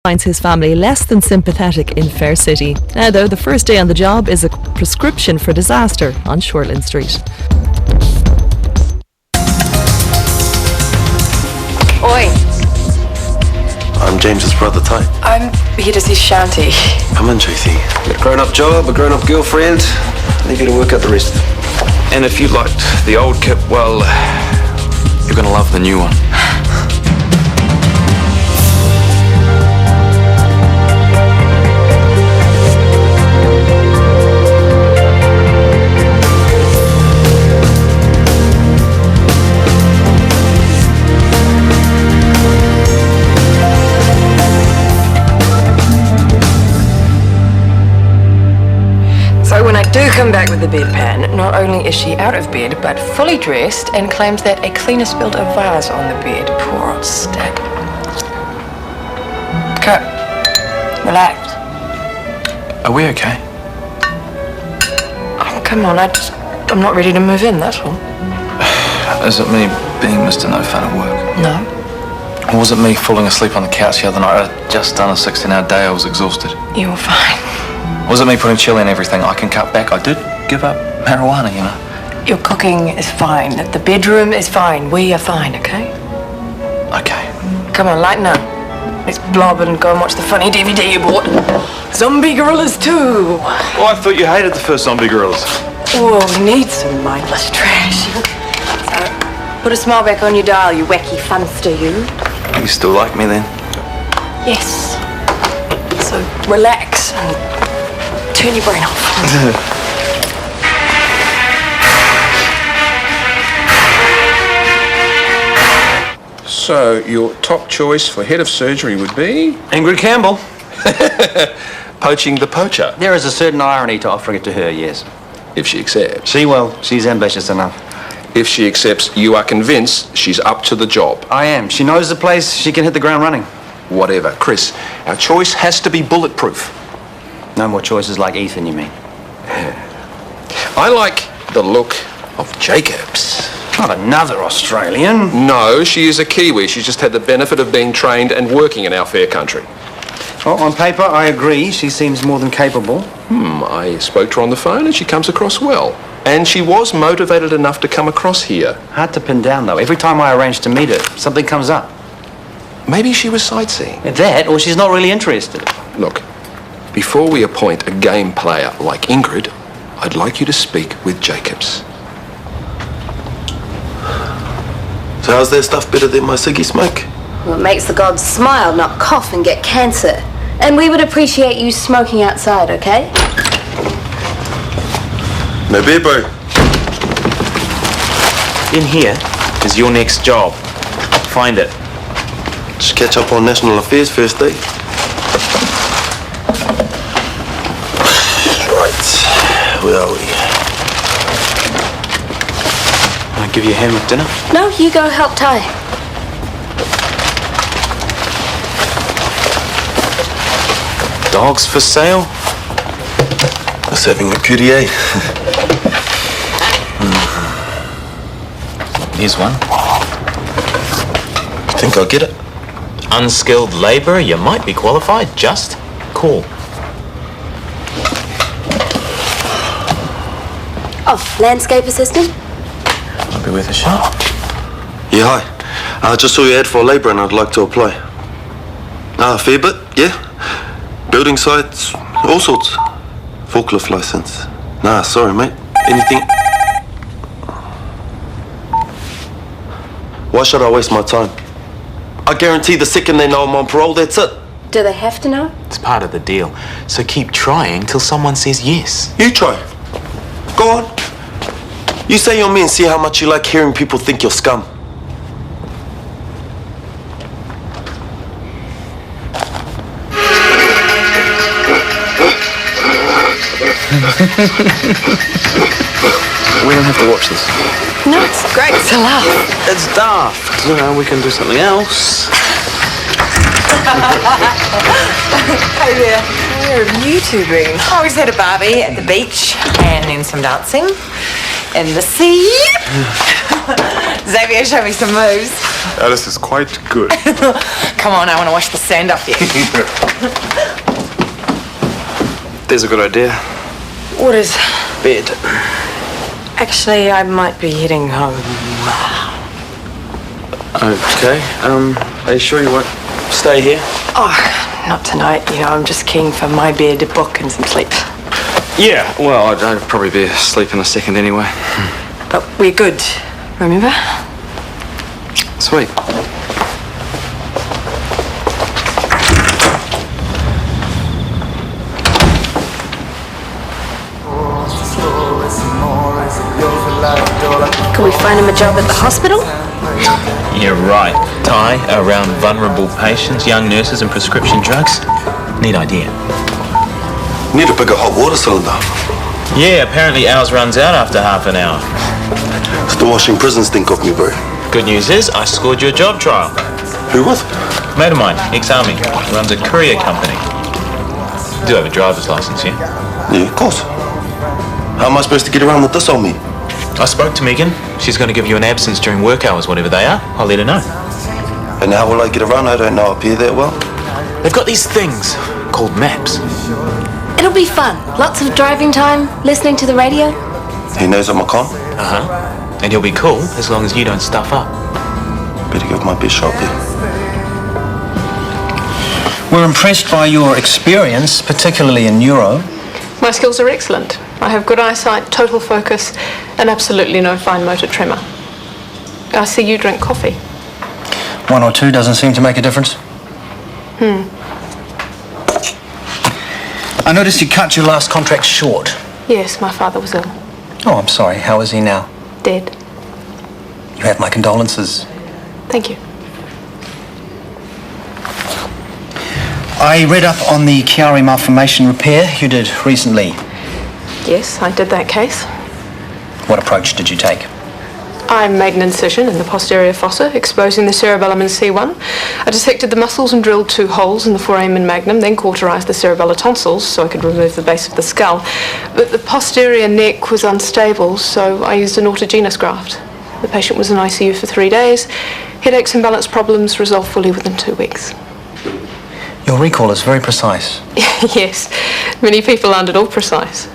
finds his family less than sympathetic in Fair City. Now though, the first day on the job is a prescription for disaster on Shortland Street. Oi. I'm James's brother, Ty. I'm here to see Shanti. Come in, JC. Got a grown-up job, a grown-up girlfriend. Leave you to work out the rest. And if you liked the old kit, well, you're gonna love the new one. So when I do come back with the bedpan, not only is she out of bed, but fully dressed and claims that a cleaner spilled a vase on the bed. Poor old stat. Kurt, relax. Are we okay? Oh, come on, I'm not ready to move in, that's all. Is it me being Mr. No Fun at work? No. Or was it me falling asleep on the couch the other night? I'd just done a 16-hour day, I was exhausted. You were fine. Was it me putting chili and everything? I can cut back. I did give up marijuana, you know. Your cooking is fine. The bedroom is fine. We are fine, okay? Okay. Come on, lighten up. Let's blob and go and watch the funny DVD you bought. Zombie Gorillas 2. Oh, I thought you hated the first Zombie Gorillas. Oh, we need some mindless trash. So, put a smile back on your dial, you wacky funster, you. You still like me then? Yes. So relax and turn your brain off. So, your top choice for head of surgery would be? Ingrid Campbell. Poaching the poacher, There is a certain irony to offering it to her, yes. if she accepts. She will. She's ambitious enough. If she accepts, you are convinced she's up to the job. I am. She knows the place. She can hit the ground running. Whatever. Chris, our choice has to be bulletproof. No more choices like Ethan, you mean? I like the look of Jacobs. Not another Australian. No, she is a Kiwi. She's just had the benefit of being trained and working in our fair country. Well, on paper, I agree. She seems more than capable. I spoke to her on the phone and she comes across well. And she was motivated enough to come across here. Hard to pin down, though. Every time I arrange to meet her, something comes up. Maybe she was sightseeing. That, or she's not really interested. Look, before we appoint a game player like Ingrid, I'd like you to speak with Jacobs. So how's their stuff better than my ciggy smoke? Well, it makes the gods smile, not cough and get cancer. And we would appreciate you smoking outside, okay? No beer, bro. In here is your next job. Find it. Just catch up on national affairs first day. Right, where are we? I'll give you a hand with dinner. No, you go help Ty. Dogs for sale? Just having a courier. Here's one. Think I'll get it? Unskilled labourer, you might be qualified. Just call. Oh, landscape assistant? Might be worth a shot. Yeah, hi. I just saw your ad for a labourer and I'd like to apply. A fair bit, yeah. Building sites, all sorts. Forklift license. Nah, sorry, mate. Anything... Why should I waste my time? I guarantee the second they know I'm on parole, that's it. Do they have to know? It's part of the deal. So keep trying till someone says yes. You try. Go on. You say you're me and see how much you like hearing people think you're scum. We don't have to watch this. No, it's great to laugh. It's daft. You know, we can do something else. Hey there. Where have you two been? Oh, we just had a barbie at the beach and then some dancing in the sea. Xavier, show me some moves. Alice is quite good. Come on, I want to wash the sand off you. There's a good idea. What is? Bed. Actually, I might be heading home. Okay. Are you sure you won't stay here? Oh, not tonight. You know, I'm just keen for my bed, a book, and some sleep. Yeah, well, I'd probably be asleep in a second anyway. But we're good, remember? Sweet. Can we find him a job at the hospital? You're right. Tie around vulnerable patients, young nurses and prescription drugs. Neat idea. Need a bigger hot water cylinder. Yeah, apparently ours runs out after half an hour. It's the washing prison stink off me, bro. Good news is, I scored your job trial. Who with? Mate of mine, ex-army, runs a courier company. Do have a driver's license, yeah? Yeah, of course. How am I supposed to get around with this on me? I spoke to Megan. She's going to give you an absence during work hours, whatever they are. I'll let her know. And how will I get around? I don't know up here that well. They've got these things called maps. It'll be fun. Lots of driving time, listening to the radio. He knows I'm a con. Uh-huh. And you'll be cool as long as you don't stuff up. Better give my best shot there. We're impressed by your experience, particularly in neuro. My skills are excellent. I have good eyesight, total focus, and absolutely no fine motor tremor. I see you drink coffee. 1 or 2 doesn't seem to make a difference. I noticed you cut your last contract short. Yes, my father was ill. Oh, I'm sorry. How is he now? Dead. You have my condolences. Thank you. I read up on the Chiari malformation repair you did recently. Yes, I did that case. What approach did you take? I made an incision in the posterior fossa, exposing the cerebellum and C1. I dissected the muscles and drilled 2 holes in the foramen magnum, then cauterized the cerebellar tonsils so I could remove the base of the skull. But the posterior neck was unstable, so I used an autogenous graft. The patient was in ICU for 3 days. Headaches and balance problems resolved fully within 2 weeks. Your recall is very precise. Yes, many people aren't at all precise.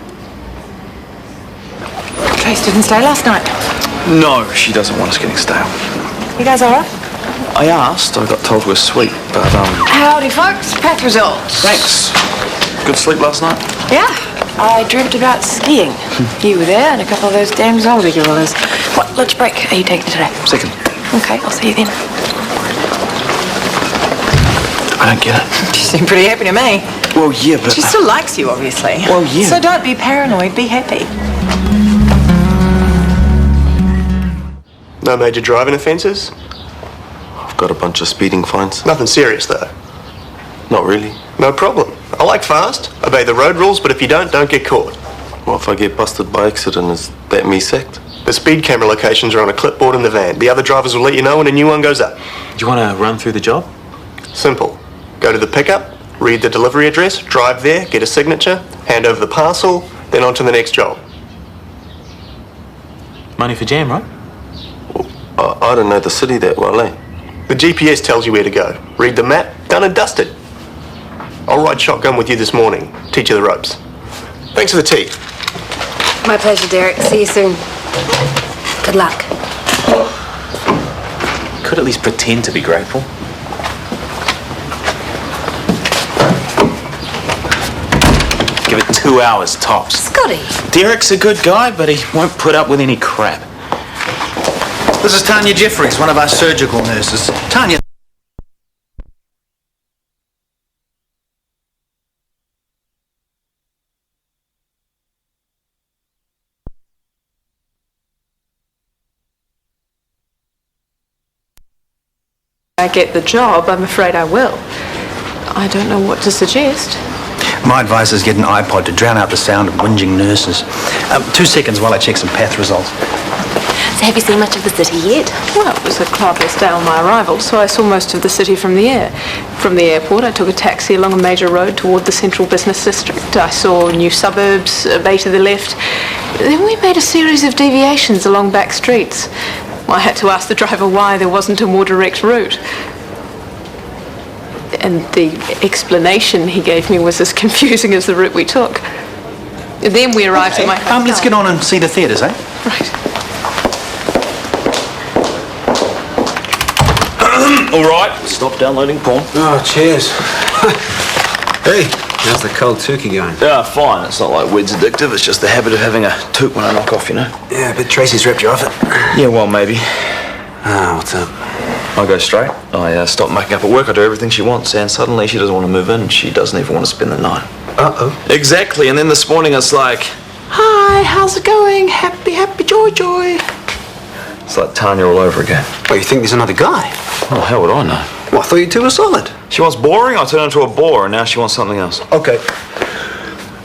Trace didn't stay last night. No, she doesn't want us getting stale. You guys all right? I asked. I got told we're sweet, but Howdy, folks. Path results. thanks. Good sleep last night? Yeah, I dreamt about skiing. You were there and a couple of those damn zombie gorillas. What lunch break are you taking today? Second. Okay, I'll see you then. I don't get it. She seemed pretty happy to me. Well, yeah, but... She still likes you, obviously. Well, yeah. So don't be paranoid, be happy. No major driving offences? I've got a bunch of speeding fines. Nothing serious, though. Not really. No problem. I like fast, obey the road rules, but if you don't get caught. What if I get busted by accident? Is that me sacked? The speed camera locations are on a clipboard in the van. The other drivers will let you know when a new one goes up. Do you want to run through the job? Simple. Go to the pickup, read the delivery address, drive there, get a signature, hand over the parcel, then on to the next job. Money for jam, right? I don't know the city that well, eh? The GPS tells you where to go. Read the map, done and dusted. I'll ride shotgun with you this morning, teach you the ropes. Thanks for the tea. My pleasure, Derek. See you soon. Good luck. Could at least pretend to be grateful. Give it 2 hours tops. Scotty. Derek's a good guy, but he won't put up with any crap. This is Tanya Jeffries, one of our surgical nurses. Tanya. I get the job, I'm afraid I will. I don't know what to suggest. My advice is get an iPod to drown out the sound of whinging nurses. 2 seconds while I check some path results. So have you seen much of the city yet? Well, it was a cloudless day on my arrival, so I saw most of the city from the air. From the airport, I took a taxi along a major road toward the central business district. I saw new suburbs, a bay to the left. Then we made a series of deviations along back streets. I had to ask the driver why there wasn't a more direct route. And the explanation he gave me was as confusing as the route we took. And then we arrived at my hotel. Let's get on and see the theatres, eh? Right. All right. Stop downloading porn. Oh, cheers. Hey, how's the cold turkey going? Yeah, fine. It's not like weed's addictive. It's just the habit of having a toot when I knock off, you know? Yeah, but Tracy's ripped you off it. Yeah, well, maybe. What's up? I go straight. I stop making up at work. I do everything she wants, and suddenly she doesn't want to move in. She doesn't even want to spend the night. Uh-oh. Exactly. And then this morning it's like, Hi, how's it going? Happy, happy, joy, joy. it's like Tanya all over again. Well, you think there's another guy? Oh, how would I know? Well, I thought you two were solid. She wants boring, I turn her into a bore, and now she wants something else. Okay.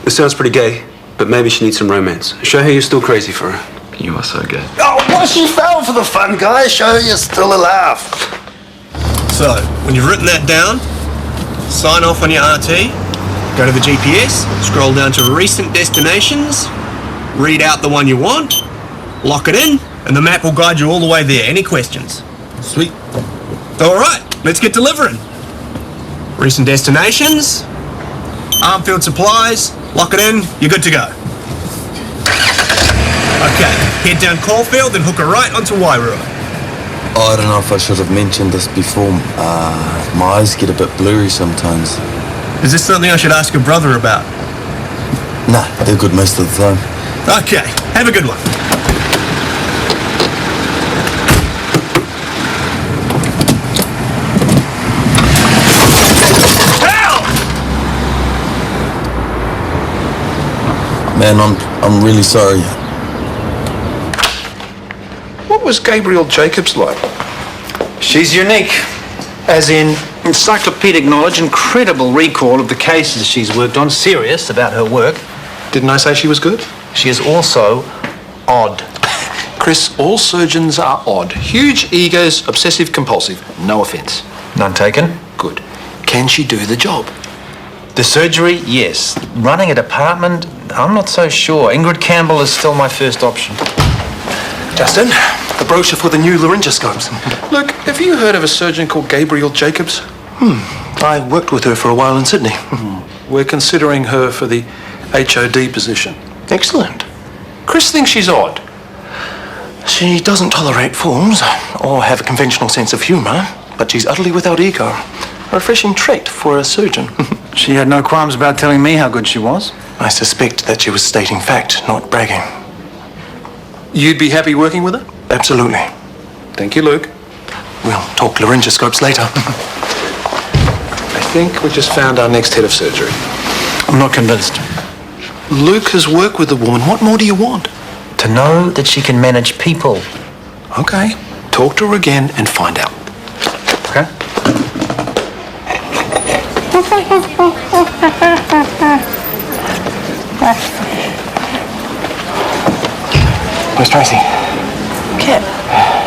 This sounds pretty gay, but maybe she needs some romance. Show her you're still crazy for her. You are so gay. Oh, well, she fell for the fun, guys. Show you're still alive. So, when you've written that down, sign off on your RT, go to the GPS, scroll down to recent destinations, read out the one you want, lock it in, and the map will guide you all the way there. Any questions? Sweet. All right, let's get delivering. Recent destinations, Armfield supplies, lock it in, you're good to go. Okay, head down Caulfield, then hook a right onto Wairua. I don't know if I should have mentioned this before. My eyes get a bit blurry sometimes. Is this something I should ask your brother about? Nah, they're good most of the time. Okay, have a good one. Man, I'm really sorry. What was Gabrielle Jacobs like? She's unique. As in encyclopedic knowledge, incredible recall of the cases she's worked on, serious about her work. Didn't I say she was good? She is also odd. Chris, all surgeons are odd. Huge egos, obsessive compulsive. No offence. None taken. Good. Can she do the job? The surgery, yes. Running a department, I'm not so sure. Ingrid Campbell is still my first option. Justin, the brochure for the new laryngoscopes. Look, have you heard of a surgeon called Gabrielle Jacobs? I worked with her for a while in Sydney. We're considering her for the HOD position. Excellent. Chris thinks she's odd. She doesn't tolerate forms or have a conventional sense of humour, but she's utterly without ego. A refreshing trait for a surgeon. She had no qualms about telling me how good she was. I suspect that she was stating fact, not bragging. You'd be happy working with her? Absolutely. Thank you, Luke. We'll talk laryngoscopes later. I think we just found our next head of surgery. I'm not convinced. Luke has worked with the woman. What more do you want? To know that she can manage people. Okay. Talk to her again and find out. Okay. Where's Tracy? Kit,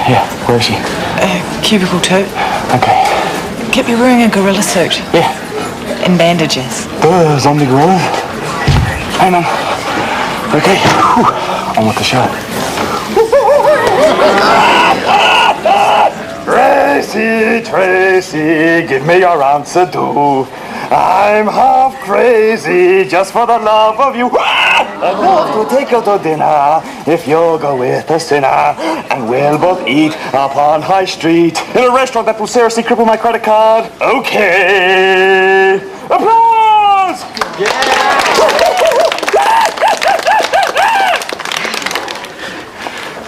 Yeah, where is she? cubicle 2. Okay. Kit, you're wearing a gorilla suit. Yeah. And bandages. Zombie gorilla. Hey, man. Okay. Whew. On with the show. Tracy, Tracy, give me your answer, do. I'm half crazy just for the love of you. I'd love to take you to dinner if you'll go with a sinner. And we'll both eat upon High Street in a restaurant that will seriously cripple my credit card. Okay. Applause!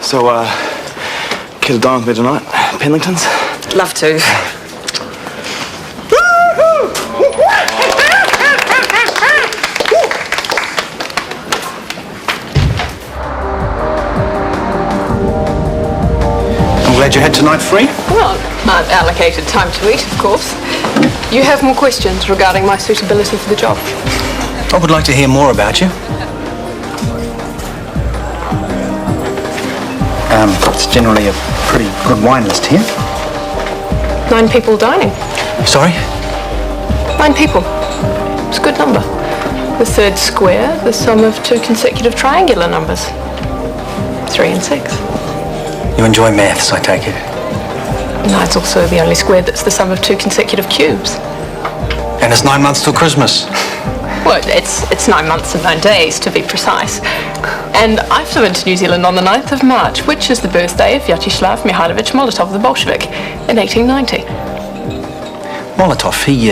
So, kid dine with me tonight? Pendleton's? Love to. I'm glad you had tonight free. Well, I've allocated time to eat, of course. You have more questions regarding my suitability for the job? I would like to hear more about you. It's generally a pretty good wine list here. 9 people dining. Sorry? 9 people. It's a good number. The third square, the sum of 2 consecutive triangular numbers. 3 and 6. You enjoy maths, I take it. No, it's also the only square that's the sum of 2 consecutive cubes. And it's 9 months till Christmas. Well, it's 9 months and 9 days, to be precise. And I flew into New Zealand on the 9th of March, which is the birthday of Vyacheslav Mihailovich Molotov, the Bolshevik, in 1890. Molotov, he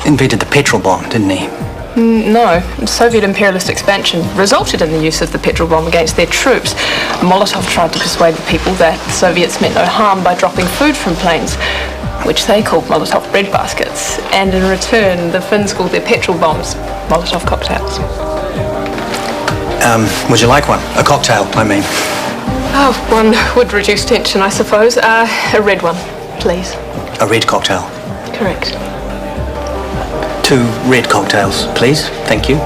invented the petrol bomb, didn't he? No. Soviet imperialist expansion resulted in the use of the petrol bomb against their troops. Molotov tried to persuade the people that Soviets meant no harm by dropping food from planes, which they called Molotov bread baskets. And in return, the Finns called their petrol bombs Molotov cocktails. Would you like one? A cocktail, I mean. Oh, one would reduce tension, I suppose. A red one, please. A red cocktail. Correct. 2 red cocktails, please. Thank you.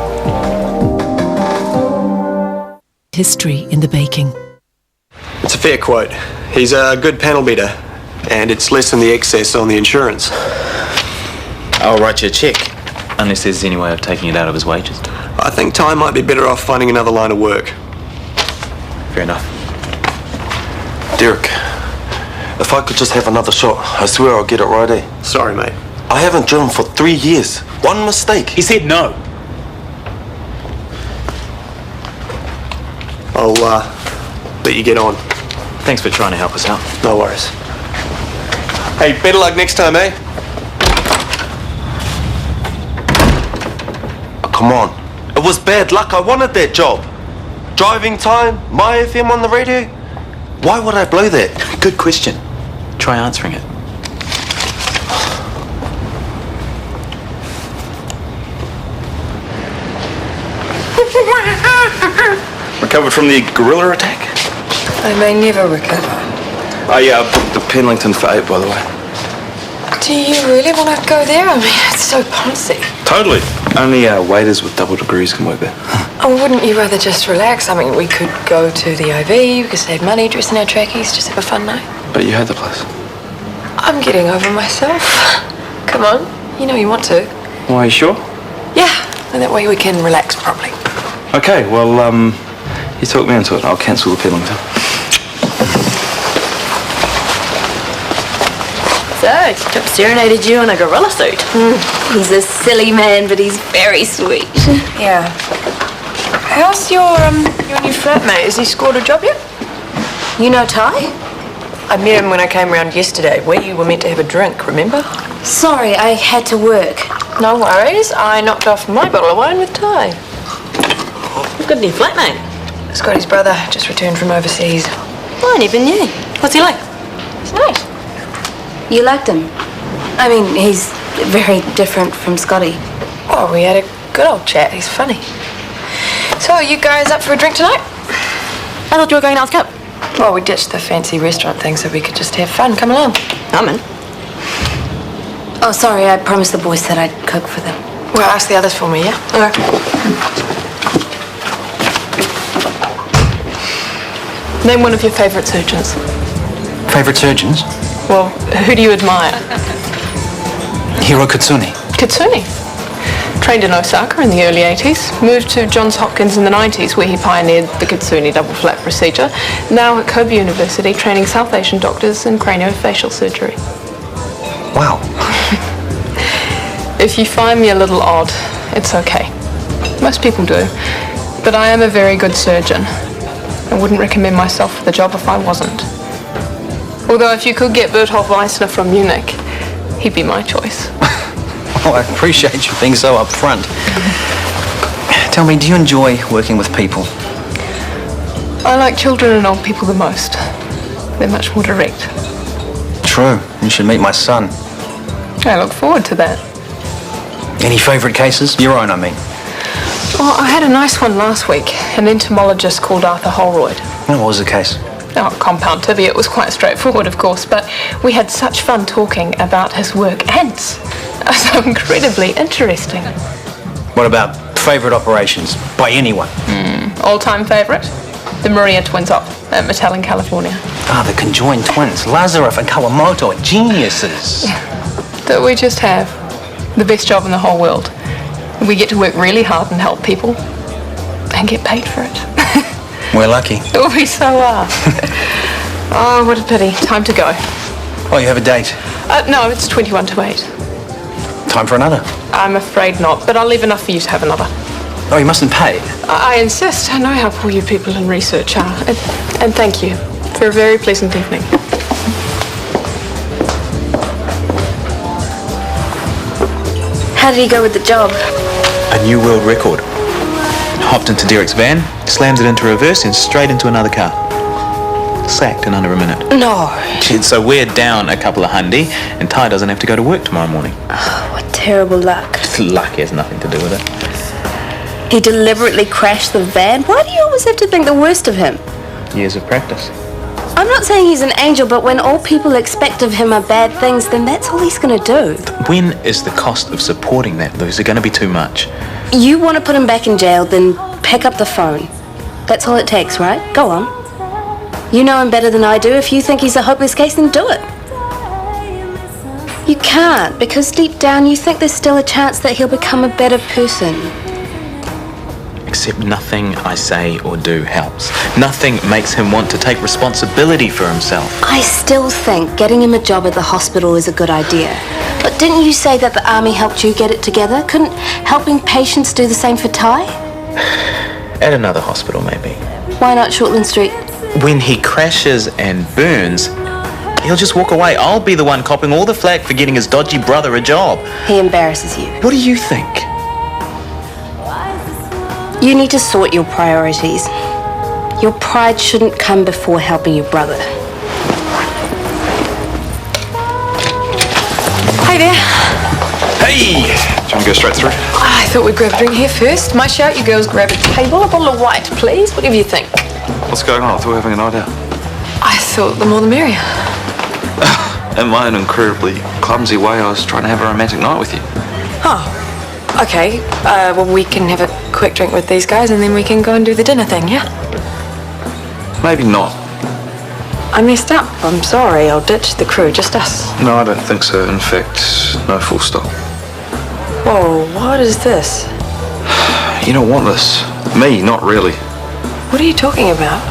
History in the baking. It's a fair quote. He's a good panel beater, and it's less than the excess on the insurance. I'll write you a cheque, unless there's any way of taking it out of his wages. I think Ty might be better off finding another line of work. Fair enough. Derek, if I could just have another shot, I swear I'll get it right, eh? Sorry, mate. I haven't driven for 3 years. One mistake. He said no. I'll let you get on. Thanks for trying to help us out. No worries. Hey, better luck next time, eh? Oh, come on. It was bad luck. I wanted that job. Driving time, my FM on the radio. Why would I blow that? Good question. Try answering it. Recovered from the guerrilla attack? I may never recover. Oh yeah, I booked the Penlington for 8, by the way. Do you really want to go there? I mean, it's so poncy. Totally. Only waiters with double degrees can work there. Oh, wouldn't you rather just relax? I mean, we could go to the IV, we could save money, dress in our trackies, just have a fun night. But you hate the place. I'm getting over myself. Come on, you know you want to. Well, are you sure? Yeah, and that way we can relax properly. Okay, well, you talked me into it. I'll cancel the Penlington. So, Chip serenaded you in a gorilla suit. He's a silly man, but he's very sweet. Yeah. How's your new flatmate? Has he scored a job yet? You know Ty? I met him when I came round yesterday. We were meant to have a drink, remember? Sorry, I had to work. No worries. I knocked off my bottle of wine with Ty. Good new flatmate. Scotty's brother just returned from overseas. Oh, I never knew. What's he like? He's nice. You liked him? I mean, he's very different from Scotty. Oh, we had a good old chat. He's funny. So, are you guys up for a drink tonight? I thought you were going to ask up. Well, we ditched the fancy restaurant thing so we could just have fun. Come along. I'm in. Oh, sorry, I promised the boys that I'd cook for them. Well, ask the others for me, yeah? Okay. Name one of your favourite surgeons. Favourite surgeons? Well, who do you admire? Hiro Katsuni. Katsuni. Trained in Osaka in the early 80s, moved to Johns Hopkins in the 90s where he pioneered the Katsuni double flap procedure, now at Kobe University training South Asian doctors in craniofacial surgery. Wow. If you find me a little odd, it's okay. Most people do. But I am a very good surgeon. I wouldn't recommend myself for the job if I wasn't. Although if you could get Berthold Weissner from Munich, he'd be my choice. Oh, I appreciate you being so upfront. Tell me, do you enjoy working with people? I like children and old people the most. They're much more direct. True. You should meet my son. I look forward to that. Any favourite cases? Your own, I mean. Well, I had a nice one last week. An entomologist called Arthur Holroyd. What was the case? Oh, compound tibia. It was quite straightforward, of course, but we had such fun talking about his work. Ants. So incredibly interesting. What about favourite operations by anyone? All-time favourite? The Maria twins op at Mattel in California. Ah, the conjoined twins. Lazarev and Kawamoto are geniuses. That we just have the best job in the whole world. We get to work really hard and help people and get paid for it. We're lucky. We so are. Oh, what a pity. Time to go. Oh, you have a date? No, it's 21 to 8. Time for another? I'm afraid not, but I'll leave enough for you to have another. Oh, you mustn't pay. I insist. I know how poor you people in research are. And thank you for a very pleasant evening. How did he go with the job? A new world record. Hopped into Derek's van, slams it into reverse and straight into another car. Sacked in under a minute. No. So we're down a couple of hundy and Ty doesn't have to go to work tomorrow morning. Oh, what terrible luck. Luck has nothing to do with it. He deliberately crashed the van? Why do you always have to think the worst of him? Years of practice. I'm not saying he's an angel, but when all people expect of him are bad things, then that's all he's going to do. When is the cost of supporting that, Lou? Is it going to be too much? You want to put him back in jail, then pick up the phone. That's all it takes, right? Go on. You know him better than I do. If you think he's a hopeless case, then do it. You can't, because deep down you think there's still a chance that he'll become a better person. Except nothing I say or do helps. Nothing makes him want to take responsibility for himself. I still think getting him a job at the hospital is a good idea. But didn't you say that the army helped you get it together? Couldn't helping patients do the same for Ty? At another hospital, maybe. Why not Shortland Street? When he crashes and burns, he'll just walk away. I'll be the one copping all the flack for getting his dodgy brother a job. He embarrasses you. What do you think? You need to sort your priorities. Your pride shouldn't come before helping your brother. Hey there. Hey! Do you want to go straight through? I thought we'd grab a drink here first. My shout, you girls grab a table, a bottle of white, please. Whatever you think. What's going on? I thought we were having a night out. I thought the more the merrier. In my own incredibly clumsy way, I was trying to have a romantic night with you. Oh, okay. Well, we can have a quick drink with these guys and then we can go and do the dinner thing, yeah? Maybe not. I messed up. I'm sorry. I'll ditch the crew. Just us. No, I don't think so. In fact, no, full stop. Whoa, what is this? You don't want this. Me, not really. What are you talking about?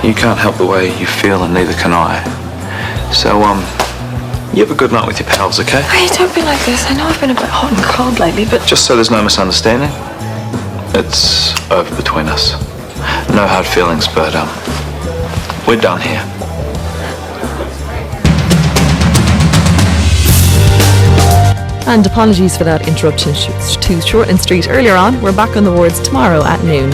You can't help the way you feel and neither can I. So, you have a good night with your pals, okay? Hey, don't be like this. I know I've been a bit hot and cold lately, but... Just so there's no misunderstanding, it's over between us. No hard feelings, but, we're done here. And apologies for that interruption to Shortland Street earlier on. We're back on the wards tomorrow at noon.